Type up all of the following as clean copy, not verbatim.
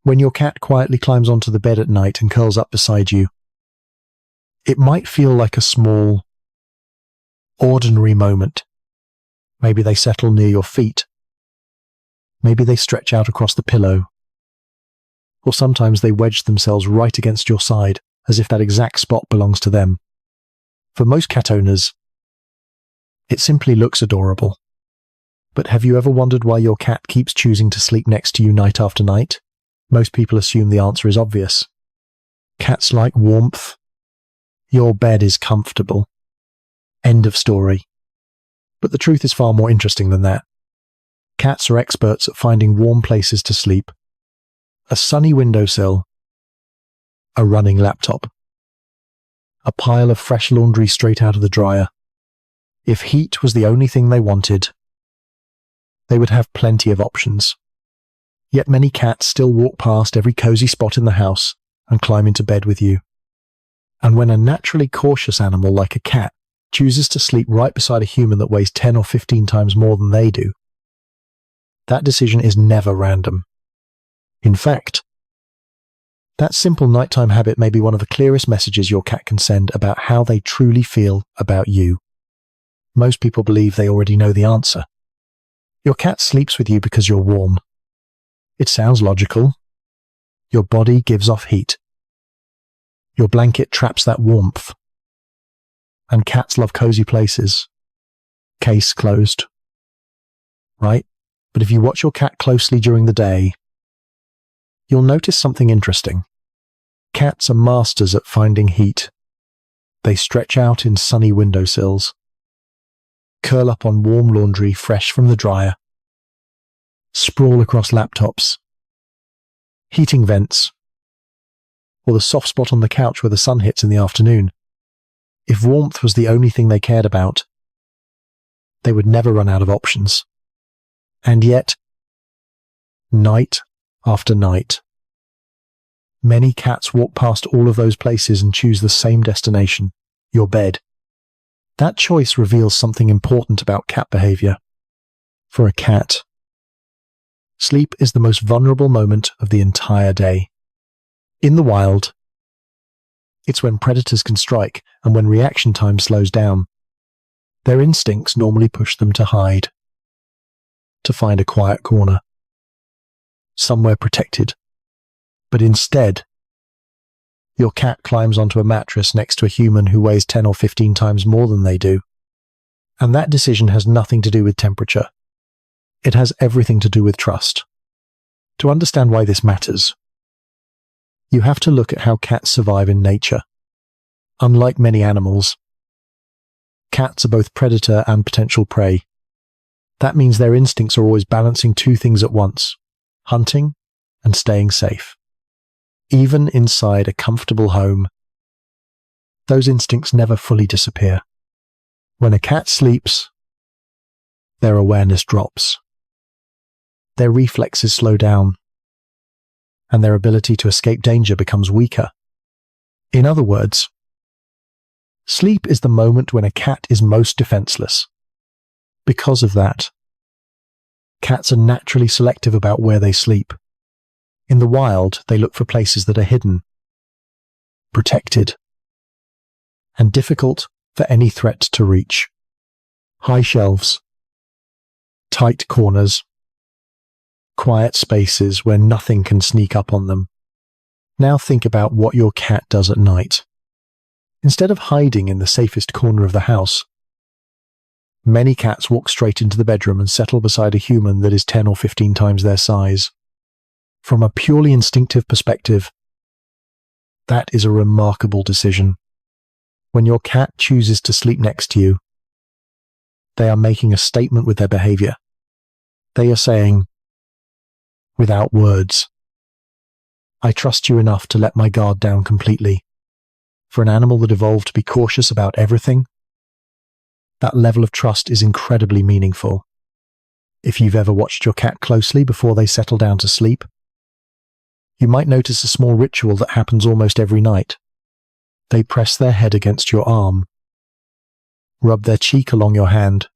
When your cat quietly climbs onto the bed at night and curls up beside you, it might feel like a small, ordinary moment. Maybe they settle near your feet. Maybe they stretch out across the pillow. Or sometimes they wedge themselves right against your side, as if that exact spot belongs to them. For most cat owners, it simply looks adorable. But have you ever wondered why your cat keeps choosing to sleep next to you night after night? Most people assume the answer is obvious. Cats like warmth. Your bed is comfortable. End of story. But the truth is far more interesting than that. Cats are experts at finding warm places to sleep. A sunny windowsill. A running laptop. A pile of fresh laundry straight out of the dryer. If heat was the only thing they wanted, they would have plenty of options. Yet many cats still walk past every cozy spot in the house and climb into bed with you. And when a naturally cautious animal like a cat chooses to sleep right beside a human that weighs 10 or 15 times more than they do, that decision is never random. In fact, that simple nighttime habit may be one of the clearest messages your cat can send about how they truly feel about you. Most people believe they already know the answer. Your cat sleeps with you because you're warm. It sounds logical. Your body gives off heat. Your blanket traps that warmth. And cats love cozy places. Case closed. Right? But if you watch your cat closely during the day, you'll notice something interesting. Cats are masters at finding heat. They stretch out in sunny windowsills, curl up on warm laundry fresh from the dryer, sprawl across laptops, heating vents, or the soft spot on the couch where the sun hits in the afternoon. If warmth was the only thing they cared about, they would never run out of options. And yet, night after night, many cats walk past all of those places and choose the same destination, your bed. That choice reveals something important about cat behavior. For a cat, sleep is the most vulnerable moment of the entire day. In the wild, it's when predators can strike and when reaction time slows down. Their instincts normally push them to hide, to find a quiet corner, somewhere protected. But instead, your cat climbs onto a mattress next to a human who weighs 10 or 15 times more than they do. And that decision has nothing to do with temperature. It has everything to do with trust. To understand why this matters, you have to look at how cats survive in nature. Unlike many animals, cats are both predator and potential prey. That means their instincts are always balancing two things at once: hunting and staying safe. Even inside a comfortable home, those instincts never fully disappear. When a cat sleeps, their awareness drops. Their reflexes slow down, and their ability to escape danger becomes weaker. In other words, sleep is the moment when a cat is most defenseless. Because of that, cats are naturally selective about where they sleep. In the wild, they look for places that are hidden, protected, and difficult for any threat to reach. High shelves, tight corners, quiet spaces where nothing can sneak up on them. Now think about what your cat does at night. Instead of hiding in the safest corner of the house, many cats walk straight into the bedroom and settle beside a human that is 10 or 15 times their size. From a purely instinctive perspective, that is a remarkable decision. When your cat chooses to sleep next to you, they are making a statement with their behavior. They are saying, without words, I trust you enough to let my guard down completely. For an animal that evolved to be cautious about everything, that level of trust is incredibly meaningful. If you've ever watched your cat closely before they settle down to sleep, you might notice a small ritual that happens almost every night. They press their head against your arm, rub their cheek along your hand,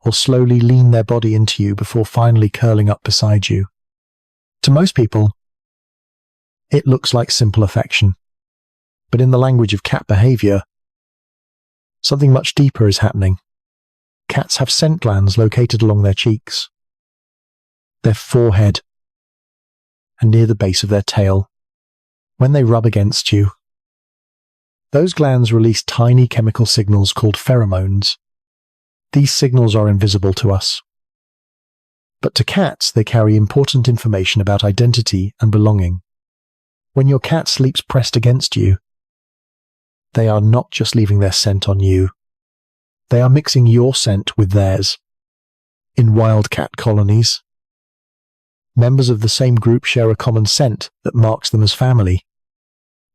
or slowly lean their body into you before finally curling up beside you. To most people, It looks like simple affection. But in the language of cat behavior, something much deeper is happening. Cats have scent glands located along their cheeks, their forehead, and near the base of their tail. When they rub against you, those glands release tiny chemical signals called pheromones. These signals are invisible to us. But to cats, they carry important information about identity and belonging. When your cat sleeps pressed against you, they are not just leaving their scent on you. They are mixing your scent with theirs. In wild cat colonies, members of the same group share a common scent that marks them as family.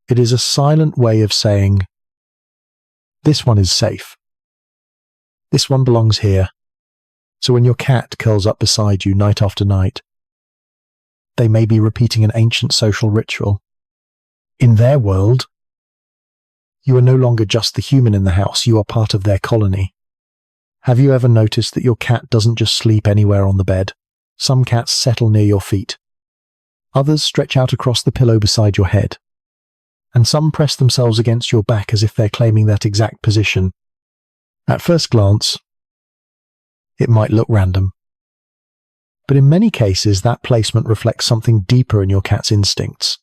It is a silent way of saying, this one is safe. This one belongs here. So when your cat curls up beside you night after night, they may be repeating an ancient social ritual. In their world, you are no longer just the human in the house, you are part of their colony. Have you ever noticed that your cat doesn't just sleep anywhere on the bed? Some cats settle near your feet. Others stretch out across the pillow beside your head. And some press themselves against your back as if they're claiming that exact position. At first glance, it might look random. But in many cases, that placement reflects something deeper in your cat's instincts.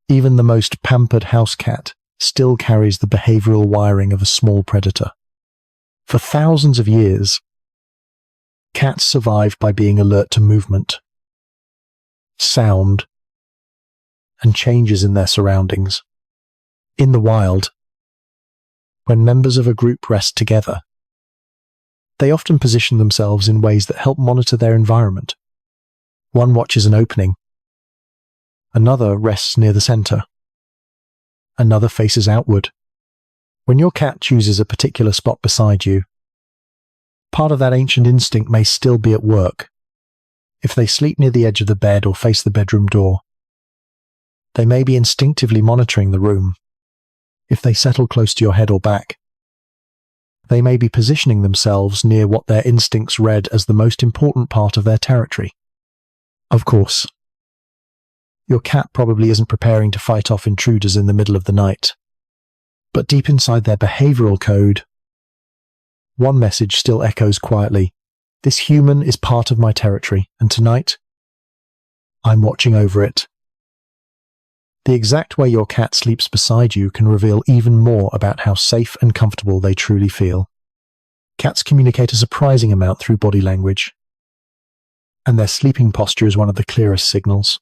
Even the most pampered house cat still carries the behavioral wiring of a small predator. For thousands of years, cats survived by being alert to movement, sound, and changes in their surroundings. In the wild, when members of a group rest together, they often position themselves in ways that help monitor their environment. One watches an opening. Another rests near the center. Another faces outward. When your cat chooses a particular spot beside you, part of that ancient instinct may still be at work. If they sleep near the edge of the bed or face the bedroom door, they may be instinctively monitoring the room. If they settle close to your head or back, they may be positioning themselves near what their instincts read as the most important part of their territory. Of course, your cat probably isn't preparing to fight off intruders in the middle of the night. But deep inside their behavioral code, one message still echoes quietly. This human is part of my territory, and tonight, I'm watching over it. The exact way your cat sleeps beside you can reveal even more about how safe and comfortable they truly feel. Cats communicate a surprising amount through body language, and their sleeping posture is one of the clearest signals.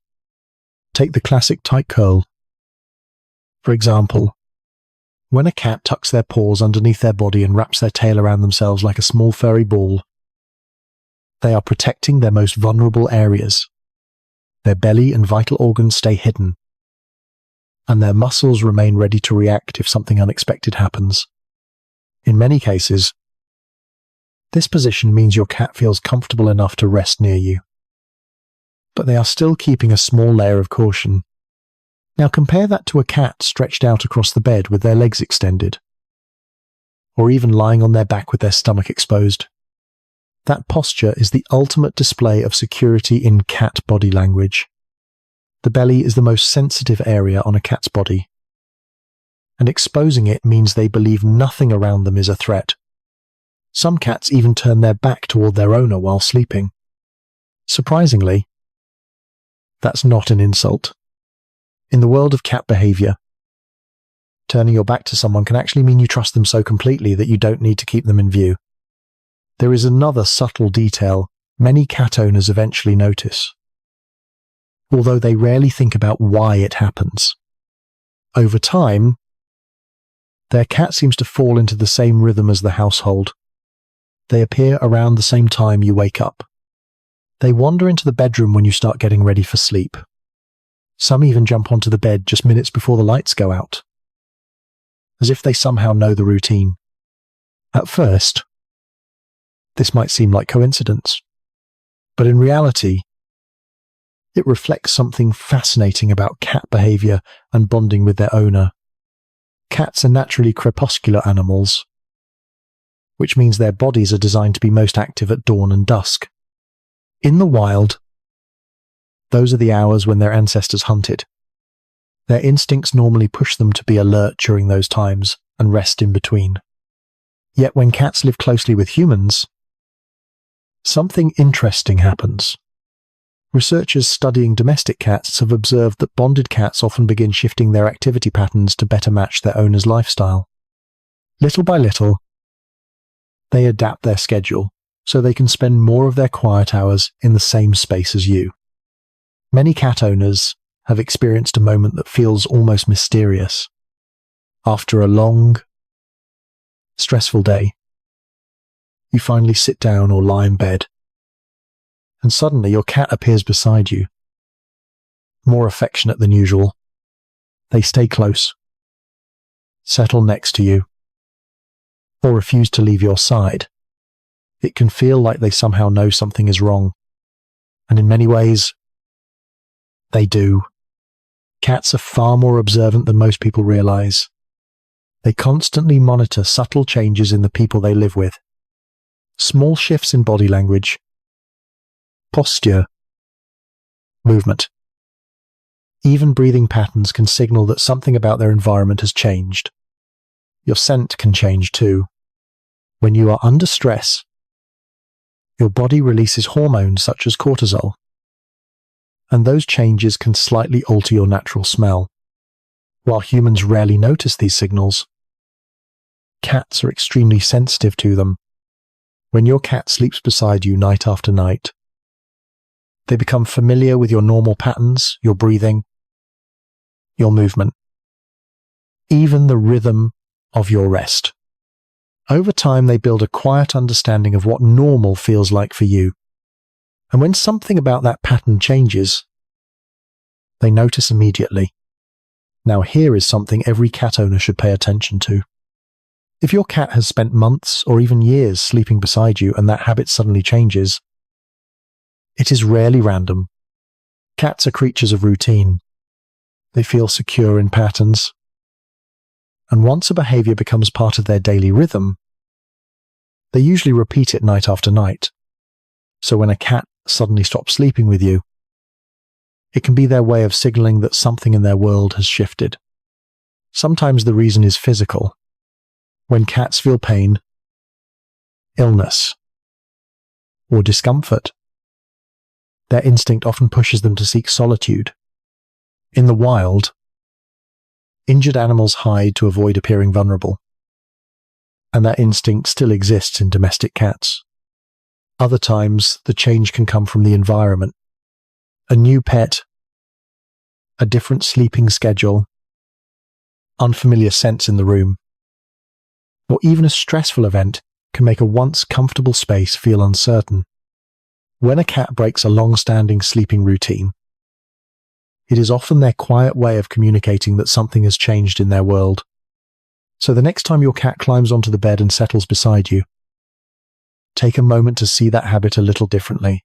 Take the classic tight curl. For example, when a cat tucks their paws underneath their body and wraps their tail around themselves like a small furry ball, they are protecting their most vulnerable areas. Their belly and vital organs stay hidden, and their muscles remain ready to react if something unexpected happens. In many cases, this position means your cat feels comfortable enough to rest near you, but they are still keeping a small layer of caution. Now compare that to a cat stretched out across the bed with their legs extended, or even lying on their back with their stomach exposed. That posture is the ultimate display of security in cat body language. The belly is the most sensitive area on a cat's body, and exposing it means they believe nothing around them is a threat. Some cats even turn their back toward their owner while sleeping. Surprisingly, that's not an insult. In the world of cat behavior, turning your back to someone can actually mean you trust them so completely that you don't need to keep them in view. There is another subtle detail many cat owners eventually notice, although they rarely think about why it happens. Over time, their cat seems to fall into the same rhythm as the household. They appear around the same time you wake up. They wander into the bedroom when you start getting ready for sleep. Some even jump onto the bed just minutes before the lights go out, as if they somehow know the routine. At first, this might seem like coincidence, but in reality, it reflects something fascinating about cat behavior and bonding with their owner. Cats are naturally crepuscular animals, which means their bodies are designed to be most active at dawn and dusk. In the wild, those are the hours when their ancestors hunted. Their instincts normally push them to be alert during those times and rest in between. Yet when cats live closely with humans, something interesting happens. Researchers studying domestic cats have observed that bonded cats often begin shifting their activity patterns to better match their owner's lifestyle. Little by little, they adapt their schedule so they can spend more of their quiet hours in the same space as you. Many cat owners have experienced a moment that feels almost mysterious. After a long, stressful day, you finally sit down or lie in bed, and suddenly your cat appears beside you, more affectionate than usual. They stay close, settle next to you, or refuse to leave your side. It can feel like they somehow know something is wrong, and in many ways, they do. Cats are far more observant than most people realize. They constantly monitor subtle changes in the people they live with. Small shifts in body language, posture, movement. Even breathing patterns can signal that something about their environment has changed. Your scent can change too. When you are under stress, your body releases hormones such as cortisol, and those changes can slightly alter your natural smell. While humans rarely notice these signals, cats are extremely sensitive to them. When your cat sleeps beside you night after night, they become familiar with your normal patterns, your breathing, your movement, even the rhythm of your rest. Over time, they build a quiet understanding of what normal feels like for you. And when something about that pattern changes, they notice immediately. Now here is something every cat owner should pay attention to. If your cat has spent months or even years sleeping beside you and that habit suddenly changes, it is rarely random. Cats are creatures of routine. They feel secure in patterns. And once a behavior becomes part of their daily rhythm, they usually repeat it night after night. So when a cat suddenly stops sleeping with you, it can be their way of signaling that something in their world has shifted. Sometimes the reason is physical. When cats feel pain, illness, or discomfort, their instinct often pushes them to seek solitude. In the wild, injured animals hide to avoid appearing vulnerable, and that instinct still exists in domestic cats. Other times, the change can come from the environment. A new pet, a different sleeping schedule, unfamiliar scents in the room, or even a stressful event can make a once comfortable space feel uncertain. When a cat breaks a long-standing sleeping routine, it is often their quiet way of communicating that something has changed in their world. So the next time your cat climbs onto the bed and settles beside you, take a moment to see that habit a little differently.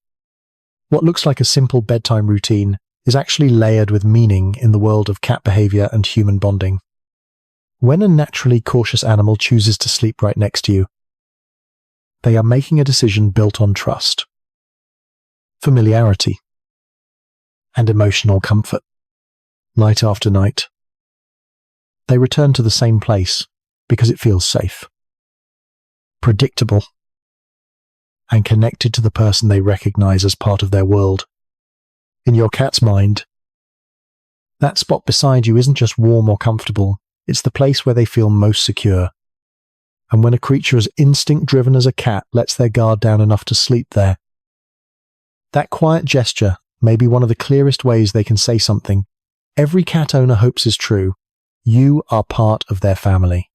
What looks like a simple bedtime routine is actually layered with meaning in the world of cat behavior and human bonding. When a naturally cautious animal chooses to sleep right next to you, they are making a decision built on trust, familiarity, and emotional comfort. Night after night, they return to the same place because it feels safe, predictable, and connected to the person they recognize as part of their world. In your cat's mind, that spot beside you isn't just warm or comfortable, it's the place where they feel most secure. And when a creature as instinct-driven as a cat lets their guard down enough to sleep there, that quiet gesture may be one of the clearest ways they can say something every cat owner hopes is true. You are part of their family.